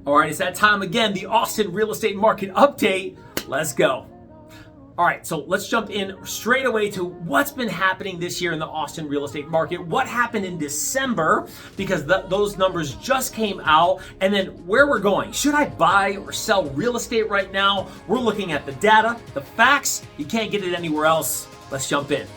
All right, it's that time again, the Austin real estate market update. Let's go. All right, so let's jump in straight away to what's been happening this year in the Austin real estate market. What happened in December, because those numbers just came out, and then where we're going. Should I buy or sell real estate right now? We're looking at the data, the facts. You can't get it anywhere else. Let's jump in.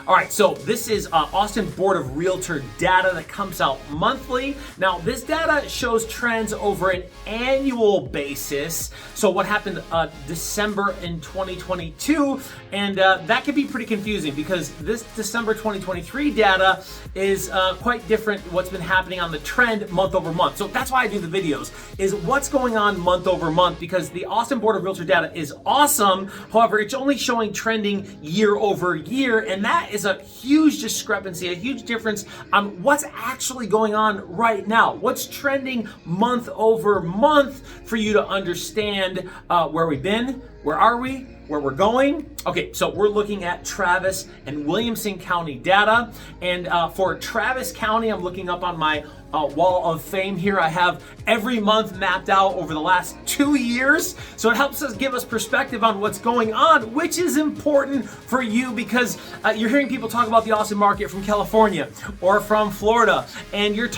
All right, so this is Austin Board of Realtor data that comes out monthly. Now, this data shows trends over an annual basis. So what happened December in 2022, and that could be pretty confusing because this December 2023 data is quite different what's been happening on the trend month over month. So that's why I do the videos, is what's going on month over month, because the Austin Board of Realtor data is awesome. However, it's only showing trending year over year, and that is a huge discrepancy, a huge difference on what's actually going on right now. What's trending month over month for you to understand where we've been, where are we, where we're going. Okay, so we're looking at Travis and Williamson County data. And for Travis County, I'm looking up on my wall of fame here. I have every month mapped out over the last 2 years. So it helps us give us perspective on what's going on, which is important for you because you're hearing people talk about the Austin market from California or from Florida. And you're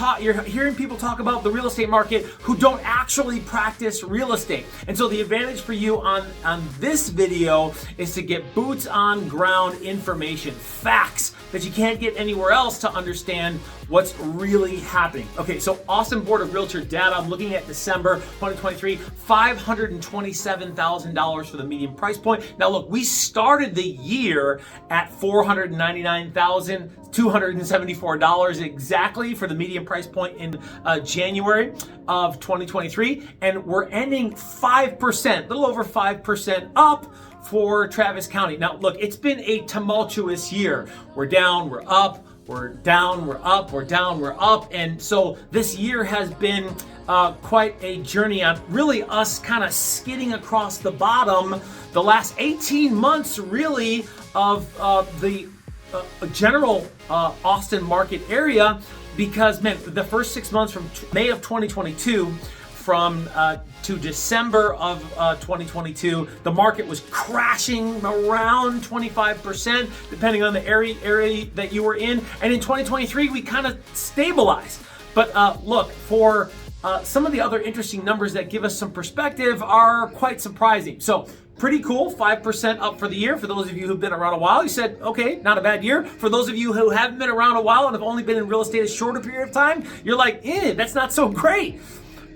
hearing people talk about the real estate market who don't actually practice real estate. And so the advantage for you on this video is to get boots on ground information, facts that you can't get anywhere else to understand what's really happening. Okay, so Austin Board of Realtor data, I'm looking at December 2023, $527,000 for the median price point. Now look, we started the year at $499,274 exactly for the median price point in January of 2023, and we're ending 5%, a little over 5% up for Travis County. Now look, it's been a tumultuous year. We're down, we're up, we're down, we're up, we're down, we're up. And so this year has been quite a journey on really us kind of skidding across the bottom the last 18 months really of the general Austin market area, because man, the first 6 months from May of 2022 to December of 2022, the market was crashing around 25%, depending on the area that you were in. And in 2023, we kind of stabilized. But look, for some of the other interesting numbers that give us some perspective are quite surprising. So pretty cool, 5% up for the year. For those of you who've been around a while, you said, okay, not a bad year. For those of you who haven't been around a while and have only been in real estate a shorter period of time, you're like, that's not so great.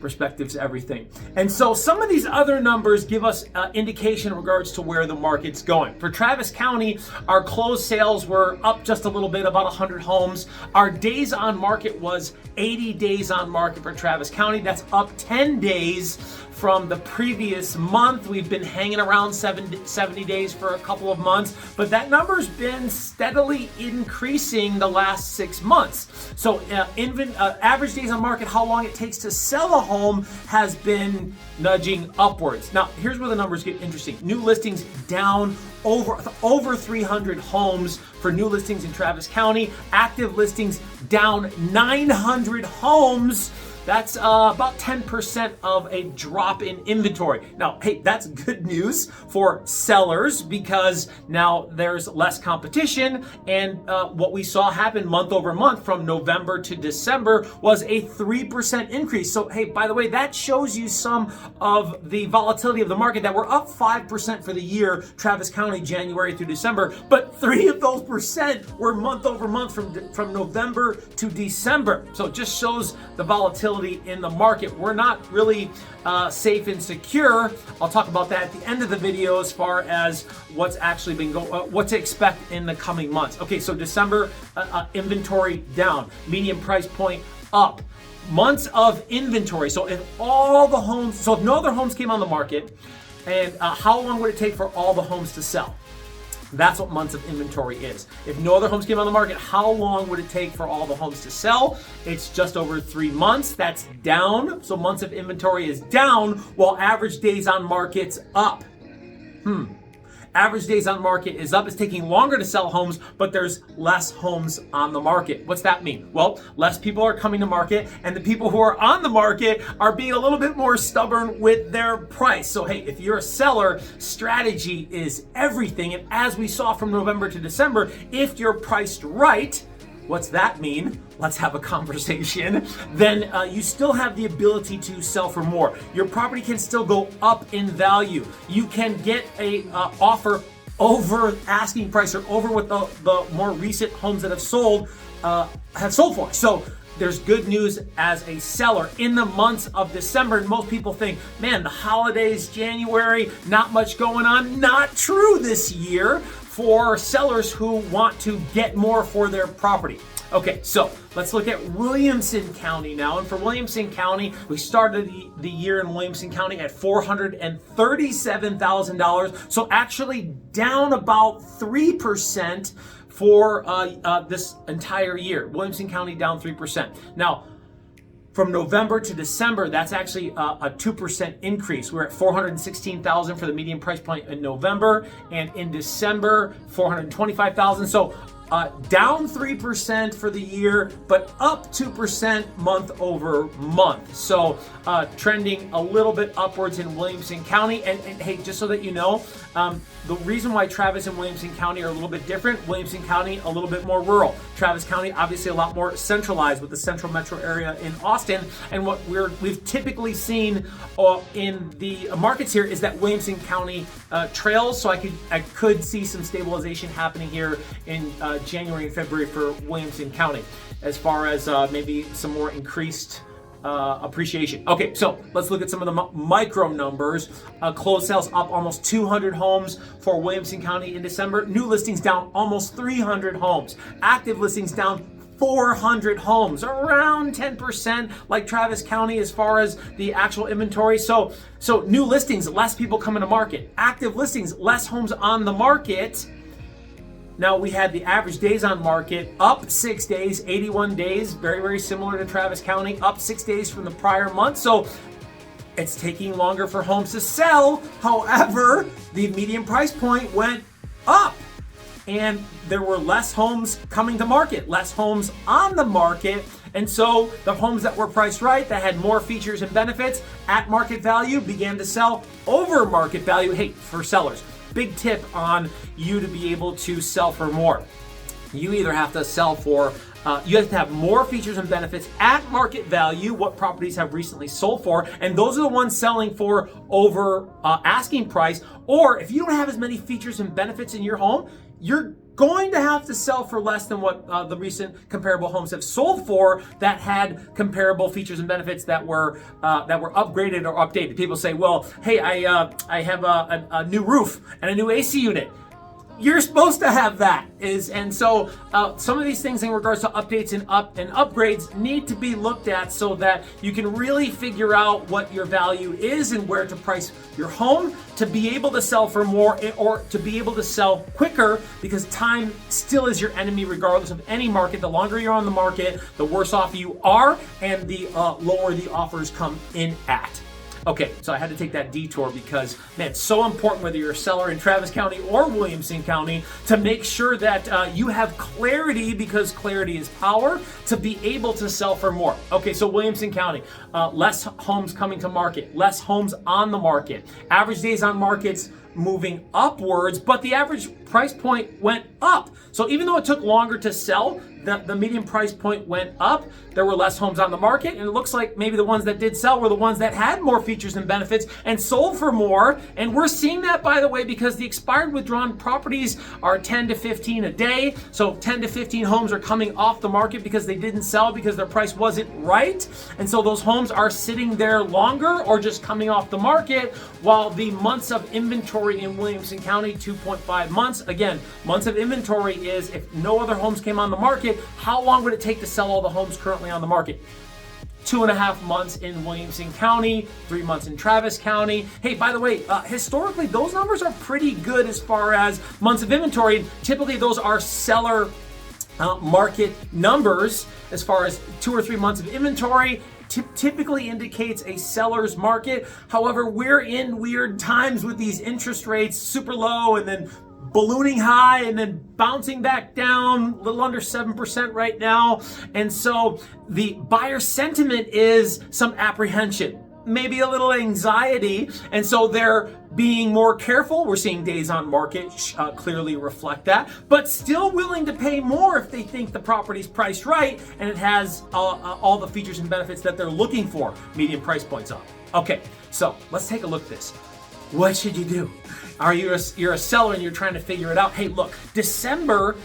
Perspective's everything. And so some of these other numbers give us indication in regards to where the market's going. For Travis County, our closed sales were up just a little bit, about 100 homes. Our days on market was 80 days on market for Travis County. That's up 10 days from the previous month. We've been hanging around 70 days for a couple of months, but that number's been steadily increasing the last 6 months. So average days on market, how long it takes to sell a home, has been nudging upwards. Now, here's where the numbers get interesting. New listings down over 300 homes for new listings in Travis County. Active listings down 900 homes. That's about 10% of a drop in inventory. Now, hey, that's good news for sellers because now there's less competition, and what we saw happen month over month from November to December was a 3% increase. So, hey, by the way, that shows you some of the volatility of the market, that we're up 5% for the year, Travis County, January through December, but 3 of those percent were month over month from November to December. So it just shows the volatility in the market. We're not really safe and secure. I'll talk about that at the end of the video as far as what's actually been what to expect in the coming months. Okay, so December inventory down, median price point up, months of inventory. So if no other homes came on the market, and how long would it take for all the homes to sell? That's what months of inventory is. If no other homes came on the market, how long would it take for all the homes to sell? It's just over 3 months. That's down. So months of inventory is down while average days on market's up. Average days on market is up. It's taking longer to sell homes, but there's less homes on the market. What's that mean? Well, less people are coming to market, and the people who are on the market are being a little bit more stubborn with their price. So hey, if you're a seller, strategy is everything. And as we saw from November to December, if you're priced right, what's that mean? Let's have a conversation. Then you still have the ability to sell for more. Your property can still go up in value. You can get a offer over asking price or over what the more recent homes that have sold for. So there's good news as a seller in the months of December. And most people think, man, the holidays, January, not much going on. Not true this year for sellers who want to get more for their property. Okay, so let's look at Williamson County now. And for Williamson County, we started the year in Williamson County at $437,000. So actually down about 3% for this entire year. Williamson County down 3%. Now, from November to December, that's actually a 2% increase. We're at $416,000 for the median price point in November, and in December, $425,000. So down 3% for the year, but up 2% month over month. So trending a little bit upwards in Williamson County. And hey, just so that you know, the reason why Travis and Williamson County are a little bit different, Williamson County a little bit more rural. Travis County obviously a lot more centralized with the central metro area in Austin. And what we've typically seen in the markets here is that Williamson County trails. So I could see some stabilization happening here in January and February for Williamson County, as far as maybe some more increased appreciation. Okay, so let's look at some of the micro numbers. Closed sales up almost 200 homes for Williamson County in December. New listings down almost 300 homes. Active listings down 400 homes, around 10% like Travis County as far as the actual inventory. So new listings, less people coming to market. Active listings, less homes on the market. Now we had the average days on market up 6 days, 81 days, very, very similar to Travis County, up 6 days from the prior month. So it's taking longer for homes to sell. However, the median price point went up, and there were less homes coming to market, less homes on the market. And so the homes that were priced right, that had more features and benefits at market value, began to sell over market value. Hey, for sellers, big tip on you to be able to sell for more. You either have to sell for, you have to have more features and benefits at market value, what properties have recently sold for, and those are the ones selling for over asking price. Or if you don't have as many features and benefits in your home, you're going to have to sell for less than what the recent comparable homes have sold for that had comparable features and benefits that were upgraded or updated. People say, well, hey, I have a new roof and a new AC unit. You're supposed to have that. And so some of these things in regards to updates and upgrades need to be looked at so that you can really figure out what your value is and where to price your home to be able to sell for more or to be able to sell quicker, because time still is your enemy regardless of any market. The longer you're on the market, the worse off you are, and the lower the offers come in at. Okay, so I had to take that detour because, man, it's so important whether you're a seller in Travis County or Williamson County to make sure that you have clarity, because clarity is power, to be able to sell for more. Okay, so Williamson County, less homes coming to market, less homes on the market. Average days on markets moving upwards, but the average price point went up. So even though it took longer to sell, the median price point went up. There were less homes on the market, and it looks like maybe the ones that did sell were the ones that had more features and benefits and sold for more. And we're seeing that, by the way, because the expired withdrawn properties are 10 to 15 a day. So 10 to 15 homes are coming off the market because they didn't sell because their price wasn't right. And so those homes are sitting there longer or just coming off the market, while the months of inventory in Williamson County, 2.5 months. Again, months of inventory is if no other homes came on the market, how long would it take to sell all the homes currently on the market? 2.5 months in Williamson County, 3 months in Travis County. Hey, by the way, historically, those numbers are pretty good as far as months of inventory. Typically, those are seller market numbers as far as 2 or 3 months of inventory. typically indicates a seller's market. However, we're in weird times with these interest rates super low and then ballooning high and then bouncing back down, a little under 7% right now. And so the buyer sentiment is some apprehension, maybe a little anxiety, and so they're being more careful. We're seeing days on market clearly reflect that, but still willing to pay more if they think the property's priced right and it has all the features and benefits that they're looking for. Median price points up. Okay, so let's take a look at this. What should you do? You're a seller and you're trying to figure it out. Hey, look, December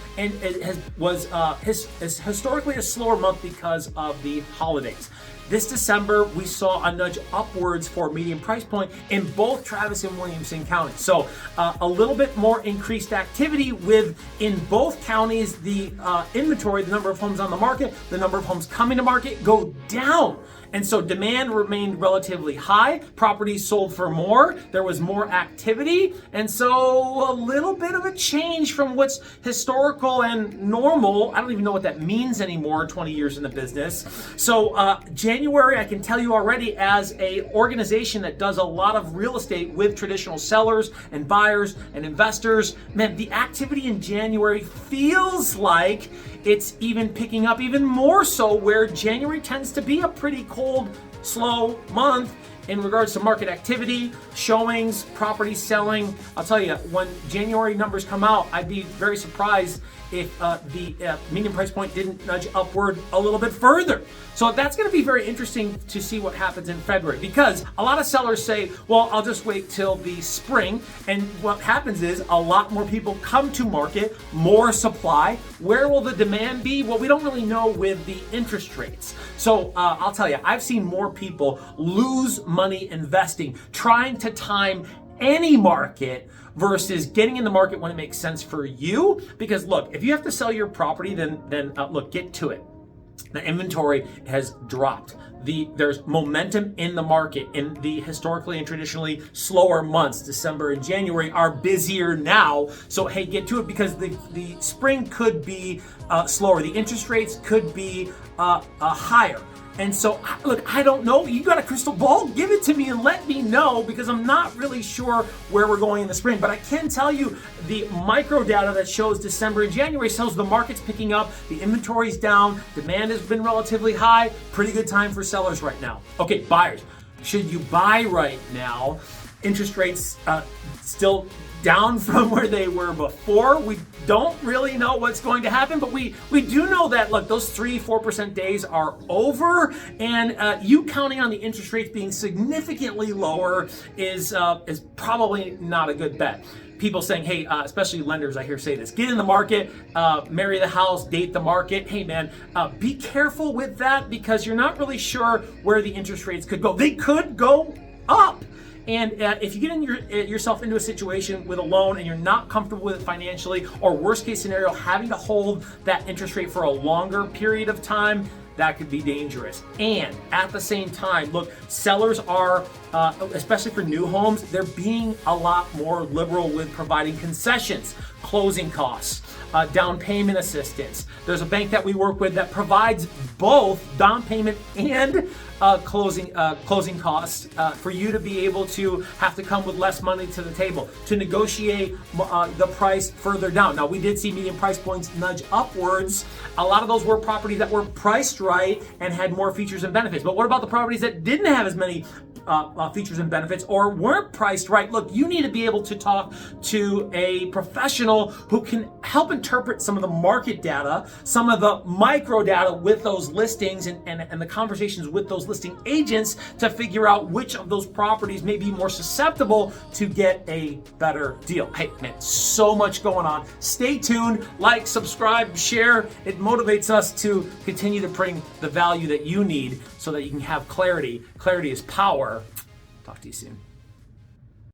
was historically a slower month because of the holidays. This December, we saw a nudge upwards for median price point in both Travis and Williamson counties. So a little bit more increased activity in both counties. The inventory, the number of homes on the market, the number of homes coming to market go down. And so demand remained relatively high. Properties sold for more. There was more activity. And so a little bit of a change from what's historical and normal. I don't even know what that means anymore, 20 years in the business. So January, I can tell you already, as a organization that does a lot of real estate with traditional sellers and buyers and investors, man, the activity in January feels like it's even picking up even more so, where January tends to be a pretty cold, slow month in regards to market activity, showings, property selling. I'll tell you, when January numbers come out, I'd be very surprised if the median price point didn't nudge upward a little bit further. So that's going to be very interesting to see what happens in February, because a lot of sellers say, well, I'll just wait till the spring. And what happens is a lot more people come to market, more supply. Where will the demand be? Well, we don't really know with the interest rates. So I'll tell you, I've seen more people lose money investing, trying to time any market versus getting in the market when it makes sense for you. Because look, if you have to sell your property, then look, get to it. The inventory has dropped. There's momentum in the market. In the historically and traditionally slower months, December and January are busier now. So hey, get to it, because the spring could be slower. The interest rates could be higher. And so, look, I don't know. You got a crystal ball? Give it to me and let me know, because I'm not really sure where we're going in the spring. But I can tell you the micro data that shows December and January shows the market's picking up, the inventory's down, demand has been relatively high. Pretty good time for sellers right now. Okay, buyers. Should you buy right now? Interest rates still down from where they were before. We don't really know what's going to happen, but we do know that, look, those 3-4% days are over, and you counting on the interest rates being significantly lower is probably not a good bet. People saying, hey, especially lenders, I hear say this, get in the market, marry the house, date the market. Hey man, be careful with that, because you're not really sure where the interest rates could go. They could go up. And if you get yourself into a situation with a loan and you're not comfortable with it financially, or worst case scenario, having to hold that interest rate for a longer period of time, that could be dangerous. And at the same time, look, sellers are, especially for new homes, they're being a lot more liberal with providing concessions, closing costs, down payment assistance. There's a bank that we work with that provides both down payment and closing costs for you to be able to have to come with less money to the table to negotiate the price further down. Now, we did see median price points nudge upwards. A lot of those were properties that were priced right and had more features and benefits. But what about the properties that didn't have as many features and benefits or weren't priced right? Look, you need to be able to talk to a professional who can help interpret some of the market data, some of the micro data with those listings and the conversations with those listing agents to figure out which of those properties may be more susceptible to get a better deal. Hey man, so much going on. Stay tuned, like, subscribe, share. It motivates us to continue to bring the value that you need so that you can have clarity. Clarity is power. Talk to you soon.